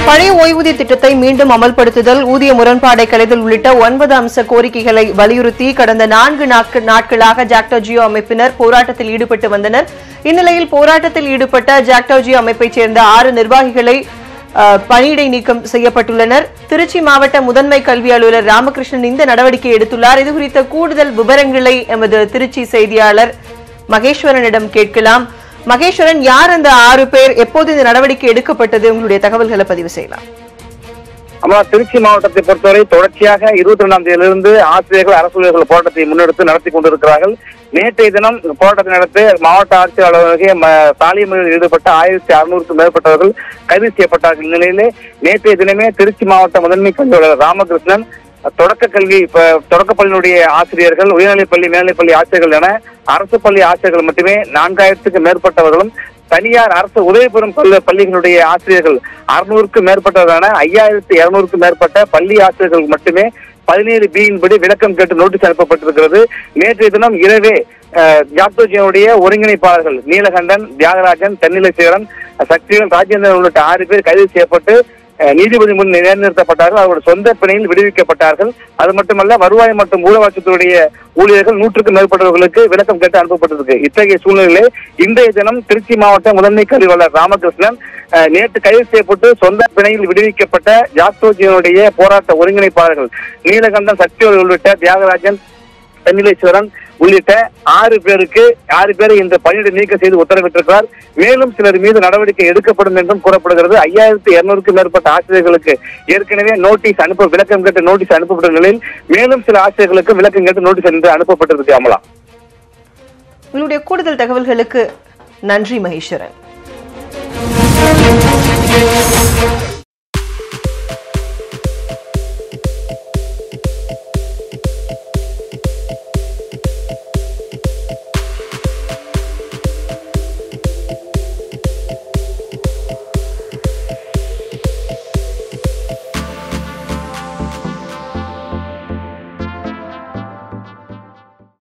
பழைய ஓய்வூதிய திட்டத்தை மீண்டும் அமல்படுத்துதல், ஊதிய முரண்பாடை களைதல் உள்ளிட்ட 9 அம்ச கோரிக்கைகளை வலியுறுத்தி கடந்த 4 நாட்களாக ஜாக்டோ ஜியோ அமைப்பினர் போராட்டத்தில் ஈடுபட்டு வந்தனர். இந்நிலையில் போராட்டத்தில் ஈடுபட்ட ஜாக்டோ ஜியோ அமைப்பைச் சேர்ந்த 6 நிர்வாகிகளை பணியிடை நீக்கம் செய்யப்பட்டுள்ளனர். திருச்சி மாவட்ட முதன்மை கல்வி அலுவலர் ராமகிருஷ்ணன் இந்த நடவடிக்கை எடுத்துள்ளார். இதுகுறித்த கூடுதல் விவரங்களை எமது திருச்சி செய்தியாளர் மகேஸ்வரனிடம் கேட்கலாம். மகேஸ்வரன், யார் அந்த 6 பேர், எப்போது இந்த நடவடிக்கை எடுக்கப்பட்டது, உங்களுடைய தகவல்களை பதிவு செய்யலாம். திருச்சி மாவட்டத்தை பொறுத்தவரை தொடர்ச்சியாக 22ஆம் தேதியிலிருந்து ஆசிரியர்கள் அரசு ஊழியர்கள் போராட்டத்தை முன்னெடுத்து நடத்தி கொண்டிருக்கிறார்கள். நேற்றைய தினம் போராட்டத்தை நடத்த மாவட்ட ஆட்சியர் அலுவலக சாலை மறியலில் ஈடுபட்ட 1600க்கும் மேற்பட்டவர்கள் கைது செய்யப்பட்டார்கள். இந்நிலையிலே நேற்றைய தினமே திருச்சி மாவட்ட முதன்மை கல்வி அலுவலர் ராமகிருஷ்ணன் தொடக்கப்பள்ளியினுடைய ஆசிரியர்கள், உயர்நிலைப்பள்ளி, மேல்நிலைப்பள்ளி ஆசிரியர்கள் என அரசு பள்ளி ஆசிரியர்கள் மட்டுமே 4000க்கும் மேற்பட்டவர்களும், தனியார் அரசு உதவி பெறும் பள்ளிகளுடைய ஆசிரியர்கள் 600க்கும் மேற்பட்டவர்களான 5200க்கும் மேற்பட்ட பள்ளி ஆசிரியர்கள் மட்டுமே 17B படி விளக்கம் கேட்டு நோட்டீஸ் அனுப்பப்பட்டிருக்கிறது. நேற்றைய தினம் இரவே ஜாக்டோ ஜியோவுடைய ஒருங்கிணைப்பாளர்கள் நீலகண்டன், தியாகராஜன், தென்னிலைசேகரன், சக்திவேல், ராஜேந்திரன் உள்ளிட்ட 6 பேர் கைது செய்யப்பட்டு நீதிபதி முன் நிலைநிறுத்தப்பட்டார்கள். அவருடைய சொந்த பிணையில் விடுவிக்கப்பட்டார்கள். அது மட்டுமல்ல, வருவாய் மற்றும் ஊழல்வாட்சித்துறையுடைய ஊழியர்கள் 100க்கும் மேற்பட்டவர்களுக்கு விளக்கம் கேட்டு அனுப்பப்பட்டிருக்கு. இத்தகைய சூழ்நிலையிலே இன்றைய தினம் திருச்சி மாவட்ட முதன்மை கல்வி அலுவலர் ராமகிருஷ்ணன் நேற்று கைது செய்யப்பட்டு சொந்த பிணையில் விடுவிக்கப்பட்ட ஜாக்டோ ஜியோவுடைய போராட்ட ஒருங்கிணைப்பாளர்கள் நீலகண்டன், சக்திவேல் உள்ளிட்ட தியாகராஜன், தென்னிலைசேகரன் உள்ளிட்ட 6 பேரை இந்த பணியிடை நீக்கம் செய்து உத்தரவிட்டிருக்கிறார். மேலும் சிலர் மீது நடவடிக்கை எடுக்கப்படும் என்றும் கூறப்படுகிறது. 5200க்கும் மேற்பட்ட ஆசிரியர்களுக்கு ஏற்கனவே விளக்கம் கேட்டு நோட்டீஸ் அனுப்பப்பட்ட நிலையில் மேலும் சில ஆசிரியர்களுக்கு விளக்கம் கேட்டு நோட்டீஸ் என்று அனுப்பப்பட்டிருக்கு. அமலா, உங்களுடைய கூடுதல் தகவல்களுக்கு நன்றி மகேஸ்வரன்.